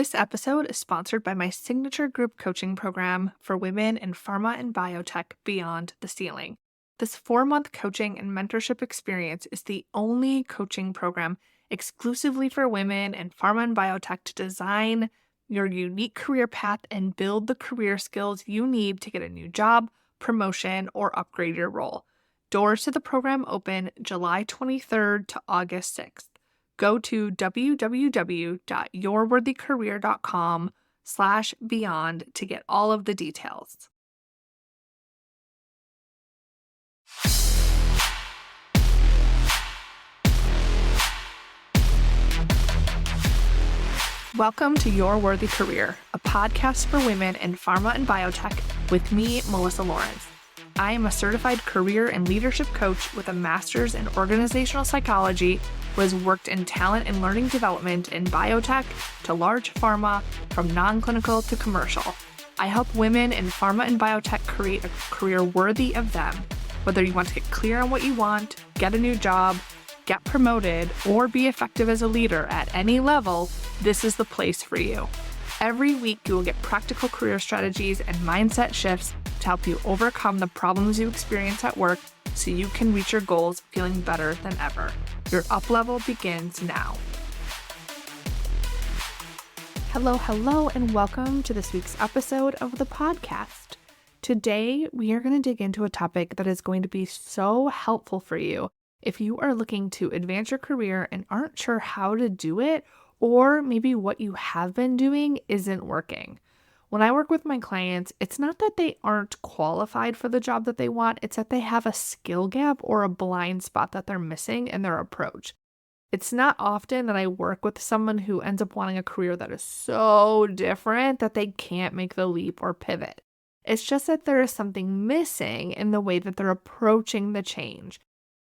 This episode is sponsored by my signature group coaching program for women in pharma and biotech Beyond the Ceiling. This 4-month coaching and mentorship experience is the only coaching program exclusively for women in pharma and biotech to design your unique career path and build the career skills you need to get a new job, promotion, or upgrade your role. Doors to the program open July 23rd to August 6th. Go to www.yourworthycareer.com/beyond to get all of the details. Welcome to Your Worthy Career, a podcast for women in pharma and biotech with me, Melissa Lawrence. I am a certified career and leadership coach with a master's in organizational psychology who has worked in talent and learning development in biotech to large pharma, from non-clinical to commercial. I help women in pharma and biotech create a career worthy of them. Whether you want to get clear on what you want, get a new job, get promoted, or be effective as a leader at any level, this is the place for you. Every week, you will get practical career strategies and mindset shifts to help you overcome the problems you experience at work so you can reach your goals feeling better than ever. Your up level begins now. Hello, and welcome to this week's episode of the podcast. Today, we are going to dig into a topic that is going to be so helpful for you if you are looking to advance your career and aren't sure how to do it, or maybe what you have been doing isn't working. When I work with my clients, it's not that they aren't qualified for the job that they want, it's that they have a skill gap or a blind spot that they're missing in their approach. It's not often that I work with someone who ends up wanting a career that is so different that they can't make the leap or pivot. It's just that there is something missing in the way that they're approaching the change.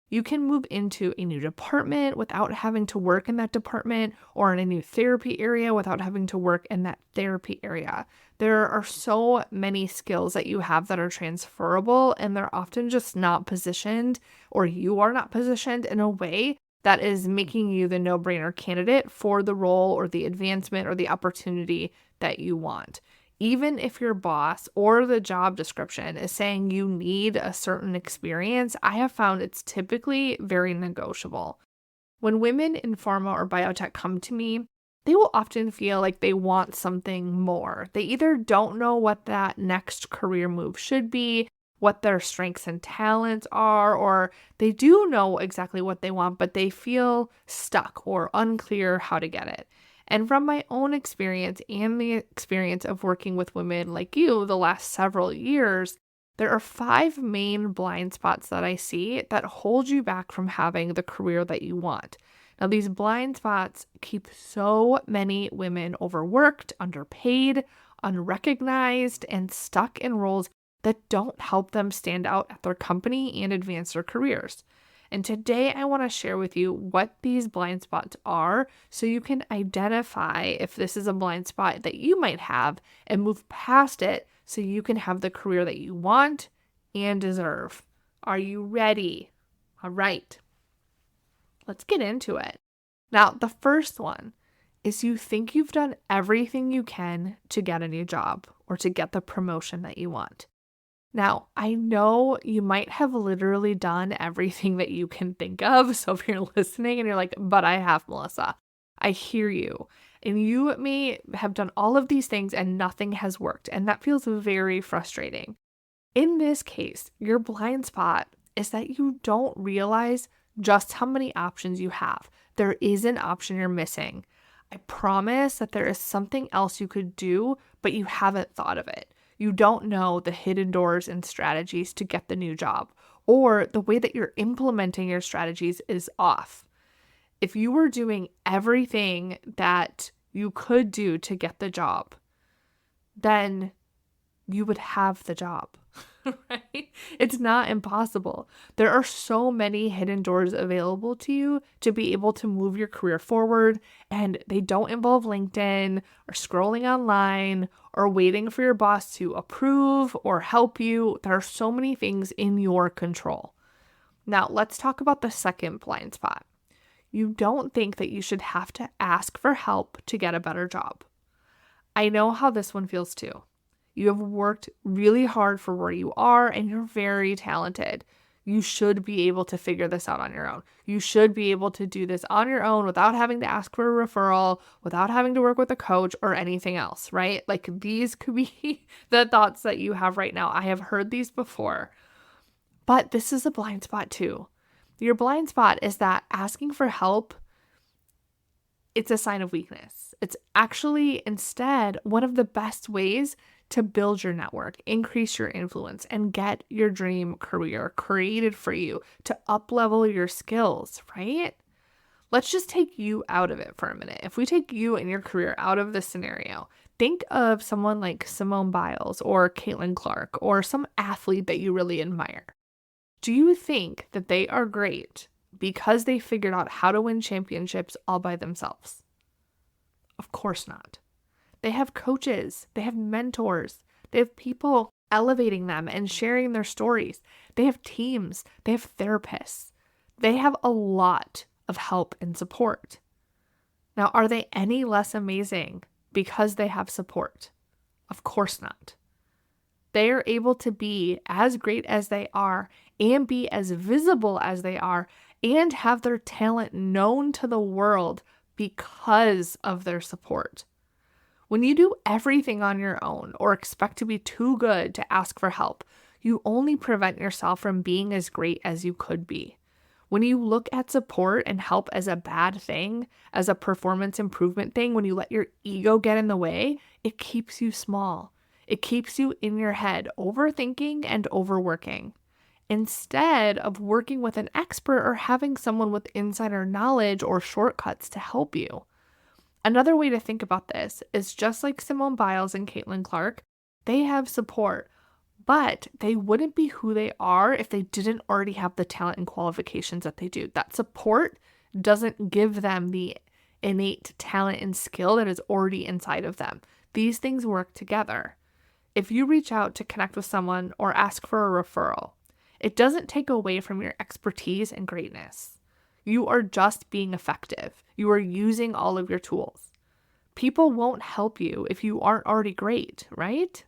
You can move into a new department without having to work in that department, or in a new therapy area without having to work in that therapy area. There are so many skills that you have that are transferable, and they're often just not positioned, or you are not positioned in a way that is making you the no-brainer candidate for the role or the advancement or the opportunity that you want. Even if your boss or the job description is saying you need a certain experience, I have found it's typically very negotiable. When women in pharma or biotech come to me, they will often feel like they want something more. They either don't know what that next career move should be, what their strengths and talents are, or they do know exactly what they want, but they feel stuck or unclear how to get it. And from my own experience and the experience of working with women like you the last several years, there are 5 main blind spots that I see that hold you back from having the career that you want. Now, these blind spots keep so many women overworked, underpaid, unrecognized, and stuck in roles that don't help them stand out at their company and advance their careers. And today I want to share with you what these blind spots are so you can identify if this is a blind spot that you might have and move past it so you can have the career that you want and deserve. Are you ready? All right. Let's get into it. Now, the first one is you think you've done everything you can to get a new job or to get the promotion that you want. Now, I know you might have literally done everything that you can think of. So if you're listening and you're like, but I have, Melissa, I hear you. And you may have done all of these things and nothing has worked. And that feels very frustrating. In this case, your blind spot is that you don't realize just how many options you have. There is an option you're missing. I promise that there is something else you could do, but you haven't thought of it. You don't know the hidden doors and strategies to get the new job, or the way that you're implementing your strategies is off. If you were doing everything that you could do to get the job, then you would have the job, right? It's not impossible. There are so many hidden doors available to you to be able to move your career forward, and they don't involve LinkedIn or scrolling online or waiting for your boss to approve or help you. There are so many things in your control. Now, let's talk about the second blind spot. You don't think that you should have to ask for help to get a better job. I know how this one feels too. You have worked really hard for where you are and you're very talented. You should be able to figure this out on your own. You should be able to do this on your own without having to ask for a referral, without having to work with a coach or anything else, right? Like these could be the thoughts that you have right now. I have heard these before, but this is a blind spot too. Your blind spot is that asking for help, it's a sign of weakness. It's actually instead one of the best ways to build your network, increase your influence, and get your dream career created for you to up-level your skills, right? Let's just take you out of it for a minute. If we take you and your career out of this scenario, think of someone like Simone Biles or Caitlin Clark or some athlete that you really admire. Do you think that they are great because they figured out how to win championships all by themselves? Of course not. They have coaches, they have mentors, they have people elevating them and sharing their stories. They have teams, they have therapists. They have a lot of help and support. Now, are they any less amazing because they have support? Of course not. They are able to be as great as they are and be as visible as they are and have their talent known to the world because of their support. When you do everything on your own or expect to be too good to ask for help, you only prevent yourself from being as great as you could be. When you look at support and help as a bad thing, as a performance improvement thing, when you let your ego get in the way, it keeps you small. It keeps you in your head, overthinking and overworking, instead of working with an expert or having someone with insider knowledge or shortcuts to help you. Another way to think about this is just like Simone Biles and Caitlin Clark, they have support, but they wouldn't be who they are if they didn't already have the talent and qualifications that they do. That support doesn't give them the innate talent and skill that is already inside of them. These things work together. If you reach out to connect with someone or ask for a referral, it doesn't take away from your expertise and greatness. You are just being effective. You are using all of your tools. People won't help you if you aren't already great, right?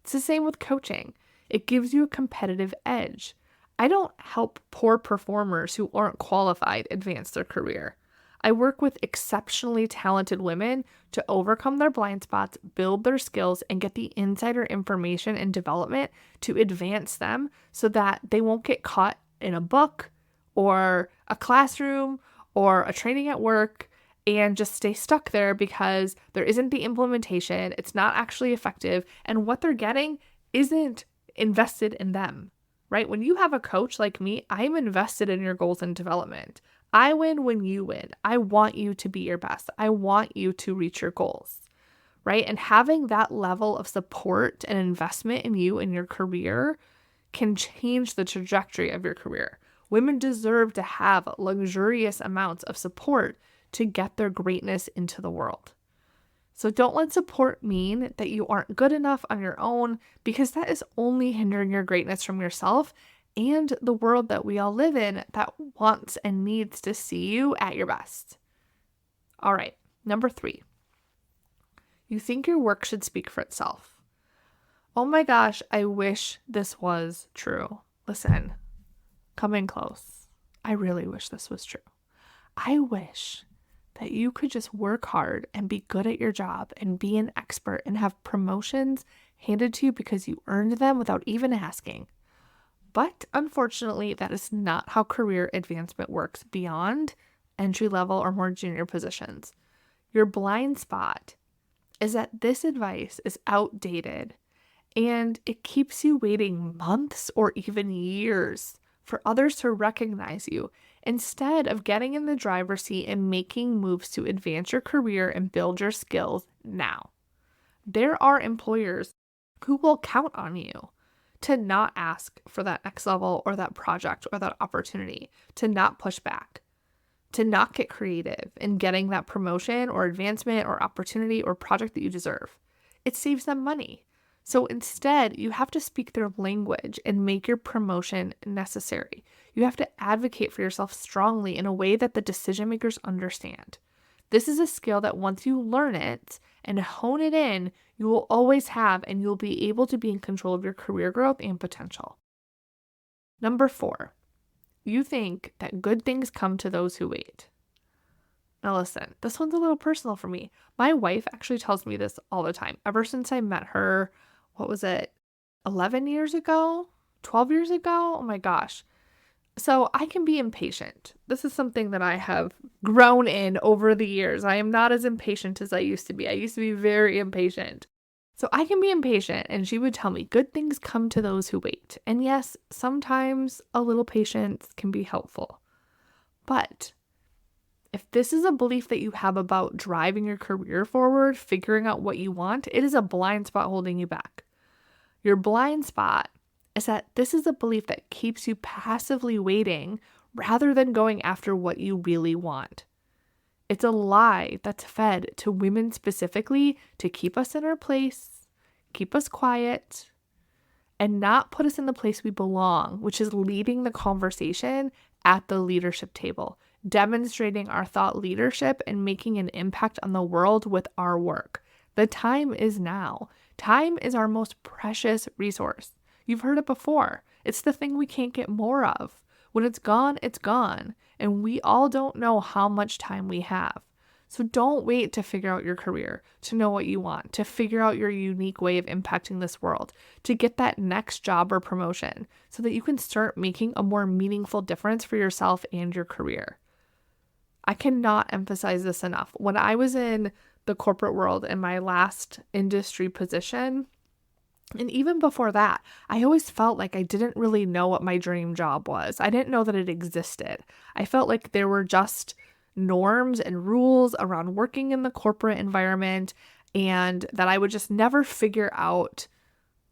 It's the same with coaching. It gives you a competitive edge. I don't help poor performers who aren't qualified advance their career. I work with exceptionally talented women to overcome their blind spots, build their skills, and get the insider information and development to advance them so that they won't get caught in a book or a classroom or a training at work and just stay stuck there because there isn't the implementation, it's not actually effective, and what they're getting isn't invested in them, right? When you have a coach like me, I'm invested in your goals and development. I win when you win. I want you to be your best. I want you to reach your goals, right? And having that level of support and investment in you and your career can change the trajectory of your career. Women deserve to have luxurious amounts of support to get their greatness into the world. So don't let support mean that you aren't good enough on your own, because that is only hindering your greatness from yourself and the world that we all live in that wants and needs to see you at your best. All right, number 3. You think your work should speak for itself. Oh my gosh, I wish this was true. Listen, come in close. I really wish this was true. I wish that you could just work hard and be good at your job and be an expert and have promotions handed to you because you earned them without even asking. But unfortunately, that is not how career advancement works beyond entry level or more junior positions. Your blind spot is that this advice is outdated and it keeps you waiting months or even years for others to recognize you instead of getting in the driver's seat and making moves to advance your career and build your skills now. There are employers who will count on you to not ask for that next level or that project or that opportunity, to not push back, to not get creative in getting that promotion or advancement or opportunity or project that you deserve. It saves them money. So instead, you have to speak their language and make your promotion necessary. You have to advocate for yourself strongly in a way that the decision makers understand. This is a skill that once you learn it and hone it in, you will always have, and you'll be able to be in control of your career growth and potential. Number 4, you think that good things come to those who wait. Now listen, this one's a little personal for me. My wife actually tells me this all the time. Ever since I met her, 11 years ago? 12 years ago? Oh my gosh. So I can be impatient. This is something that I have grown in over the years. I am not as impatient as I used to be. I used to be very impatient. So I can be impatient, and she would tell me good things come to those who wait. And yes, sometimes a little patience can be helpful. But if this is a belief that you have about driving your career forward, figuring out what you want, it is a blind spot holding you back. Your blind spot is that this is a belief that keeps you passively waiting rather than going after what you really want. It's a lie that's fed to women specifically to keep us in our place, keep us quiet, and not put us in the place we belong, which is leading the conversation at the leadership table, demonstrating our thought leadership and making an impact on the world with our work. The time is now. Time is our most precious resource. You've heard it before. It's the thing we can't get more of. When it's gone, it's gone. And we all don't know how much time we have. So don't wait to figure out your career, to know what you want, to figure out your unique way of impacting this world, to get that next job or promotion so that you can start making a more meaningful difference for yourself and your career. I cannot emphasize this enough. When I was in the corporate world in my last industry position, and even before that, I always felt like I didn't really know what my dream job was. I didn't know that it existed. I felt like there were just norms and rules around working in the corporate environment, and that I would just never figure out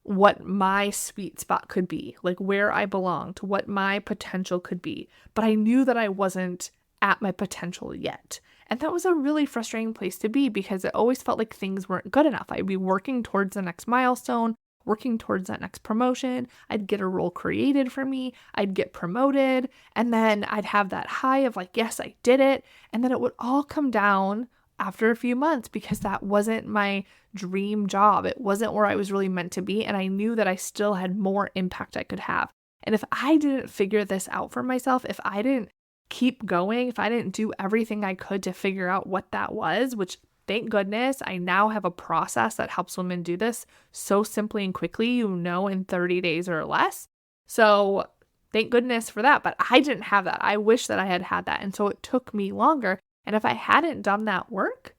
what my sweet spot could be, like where I belonged, what my potential could be. But I knew that I wasn't at my potential yet. And that was a really frustrating place to be because it always felt like things weren't good enough. I'd be working towards the next milestone, working towards that next promotion. I'd get a role created for me. I'd get promoted. And then I'd have that high of like, yes, I did it. And then it would all come down after a few months because that wasn't my dream job. It wasn't where I was really meant to be. And I knew that I still had more impact I could have. And if I didn't figure this out for myself, if I didn't keep going, if I didn't do everything I could to figure out what that was, which thank goodness I now have a process that helps women do this so simply and quickly, in 30 days or less. So thank goodness for that. But I didn't have that. I wish that I had had that. And so it took me longer. And if I hadn't done that work,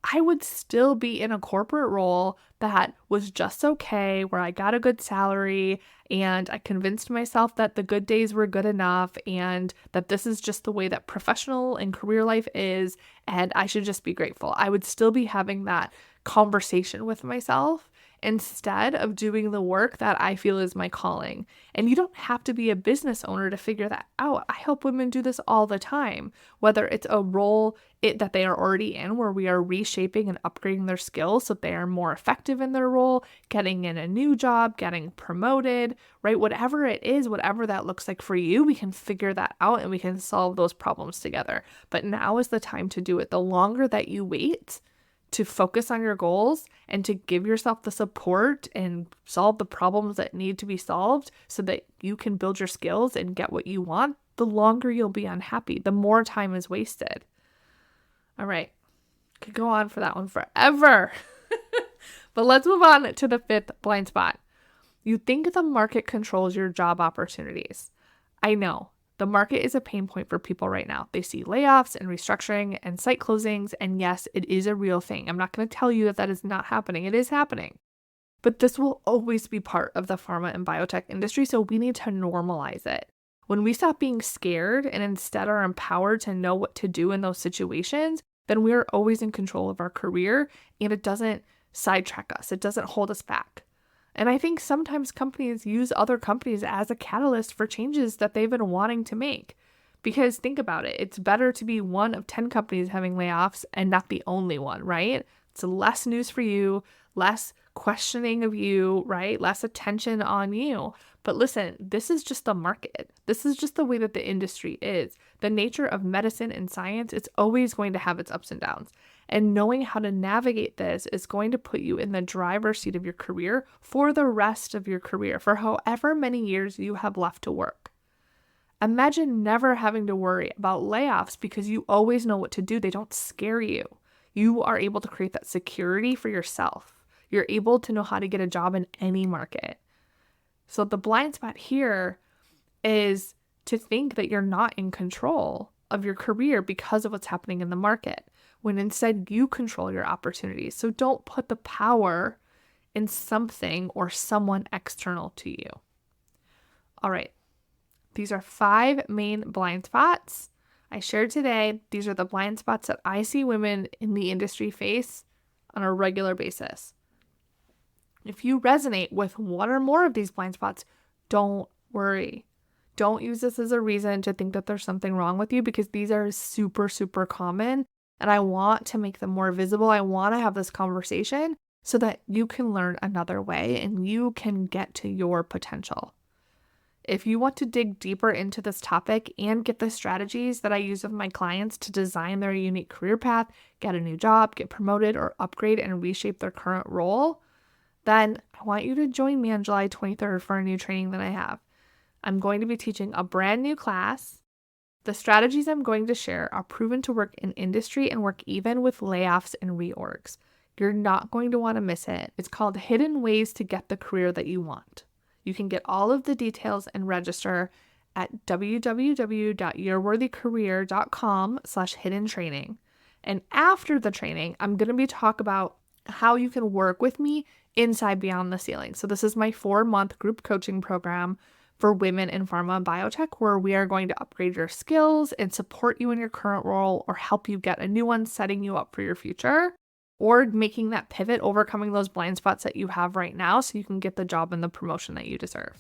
I would still be in a corporate role that was just okay, where I got a good salary and I convinced myself that the good days were good enough and that this is just the way that professional and career life is and I should just be grateful. I would still be having that conversation with myself instead of doing the work that I feel is my calling. And you don't have to be a business owner to figure that out. I help women do this all the time, whether it's a role that they are already in where we are reshaping and upgrading their skills so they are more effective in their role, getting in a new job, getting promoted, right? Whatever it is, whatever that looks like for you, we can figure that out and we can solve those problems together. But now is the time to do it. The longer that you wait to focus on your goals and to give yourself the support and solve the problems that need to be solved so that you can build your skills and get what you want, the longer you'll be unhappy, the more time is wasted. All right. Could go on for that one forever. But let's move on to the 5th blind spot. You think the market controls your job opportunities. I know. The market is a pain point for people right now. They see layoffs and restructuring and site closings. And yes, it is a real thing. I'm not going to tell you that that is not happening. It is happening. But this will always be part of the pharma and biotech industry. So we need to normalize it. When we stop being scared and instead are empowered to know what to do in those situations, then we are always in control of our career and it doesn't sidetrack us. It doesn't hold us back. And I think sometimes companies use other companies as a catalyst for changes that they've been wanting to make. Because think about it, it's better to be one of 10 companies having layoffs and not the only one, right? It's less news for you, less questioning of you, right? Less attention on you. But listen, this is just the market. This is just the way that the industry is. The nature of medicine and science, it's always going to have its ups and downs. And knowing how to navigate this is going to put you in the driver's seat of your career for the rest of your career, for however many years you have left to work. Imagine never having to worry about layoffs because you always know what to do. They don't scare you. You are able to create that security for yourself. You're able to know how to get a job in any market. So the blind spot here is to think that you're not in control of your career because of what's happening in the market, when instead you control your opportunities. So don't put the power in something or someone external to you. All right. These are 5 main blind spots I shared today. These are the blind spots that I see women in the industry face on a regular basis. If you resonate with one or more of these blind spots, don't worry. Don't use this as a reason to think that there's something wrong with you, because these are super, super common, and I want to make them more visible. I want to have this conversation so that you can learn another way and you can get to your potential. If you want to dig deeper into this topic and get the strategies that I use with my clients to design their unique career path, get a new job, get promoted, or upgrade and reshape their current role, then I want you to join me on July 23rd for a new training that I have. I'm going to be teaching a brand new class. The strategies I'm going to share are proven to work in industry and work even with layoffs and reorgs. You're not going to want to miss it. It's called Hidden Ways to Get the Career That You Want. You can get all of the details and register at www.yourworthycareer.com/hidden training. And after the training, I'm going to be talking about how you can work with me inside Beyond the Ceiling. So this is my 4-month group coaching program for women in pharma and biotech, where we are going to upgrade your skills and support you in your current role or help you get a new one, setting you up for your future, or making that pivot, overcoming those blind spots that you have right now so you can get the job and the promotion that you deserve.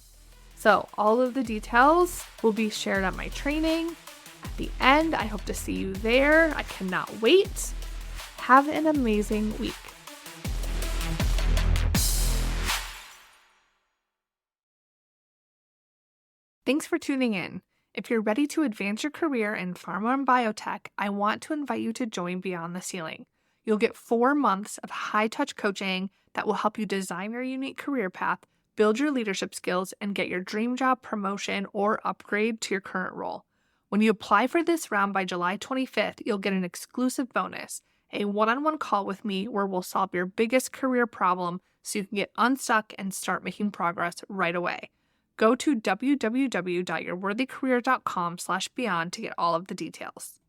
So all of the details will be shared at my training. At the end, I hope to see you there. I cannot wait. Have an amazing week. Thanks for tuning in. If you're ready to advance your career in pharma and biotech, I want to invite you to join Beyond the Ceiling. You'll get 4 months of high-touch coaching that will help you design your unique career path, build your leadership skills, and get your dream job, promotion, or upgrade to your current role. When you apply for this round by July 25th, you'll get an exclusive bonus, a one-on-one call with me where we'll solve your biggest career problem so you can get unstuck and start making progress right away. Go to www.yourworthycareer.com/beyond to get all of the details.